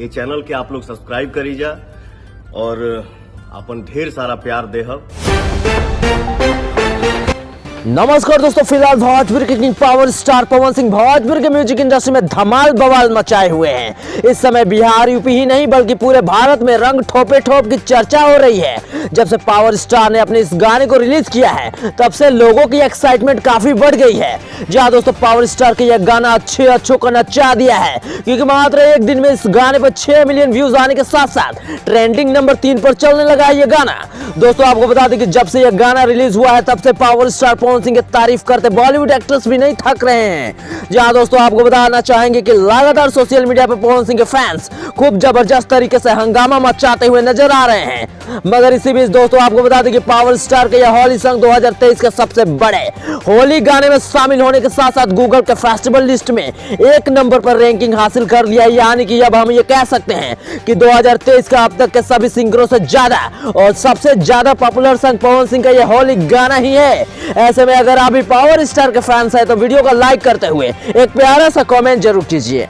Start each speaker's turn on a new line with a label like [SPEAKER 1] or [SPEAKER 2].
[SPEAKER 1] ये चैनल के आप लोग सब्सक्राइब करीजा और अपन ढेर सारा प्यार देहब।
[SPEAKER 2] नमस्कार दोस्तों, फिलहाल भोजपुर के king power star Pawan Singh Bhojpur के म्यूजिक इंडस्ट्री में धमाल बवाल मचाए हुए हैं। इस समय बिहार यूपी ही नहीं बल्कि पूरे भारत में रंग ठोपे ठोप की चर्चा हो रही है। जब से पावर स्टार ने अपने इस गाने को रिलीज किया है तब से लोगों की एक्साइटमेंट काफी बढ़ गई है। जहां दोस्तों पावर स्टार के यह गाना अच्छों को नचा दिया है, क्योंकि मात्र एक दिन में इस गाने पर 6 मिलियन व्यूज आने के साथ साथ ट्रेंडिंग नंबर 3 पर चलने लगा है। यह गाना दोस्तों आपको बता दें कि जब से यह गाना रिलीज हुआ है तब से पावर स्टार पवन सिंह की तारीफ करते बॉलीवुड एक्ट्रेस भी नहीं थक रहे हैं। जहां दोस्तों आपको बताना चाहेंगे कि लगातार सोशल मीडिया पर पवन सिंह के फैंस खूब जबरदस्त तरीके से हंगामा मचाते हुए नजर आ रहे हैं। मगर इसी बीच दोस्तों आपको बता दें कि पावर स्टार के यह होली सॉन्ग 2023 के सबसे बड़े होली गाने में शामिल होने के साथ साथ गूगल के फेस्टिवल लिस्ट में 1 नंबर पर रैंकिंग हासिल कर लिया। यानी कि अब हम ये कह सकते हैं कि 2023 का अब तक के सभी सिंगरों से ज्यादा और सबसे ज्यादा पॉपुलर सॉन्ग पवन सिंह का यह होली गाना ही है। ऐसे में अगर आप भी पावर स्टार के फैंस हैं तो वीडियो को लाइक करते हुए एक प्यारा सा कमेंट जरूर कीजिए।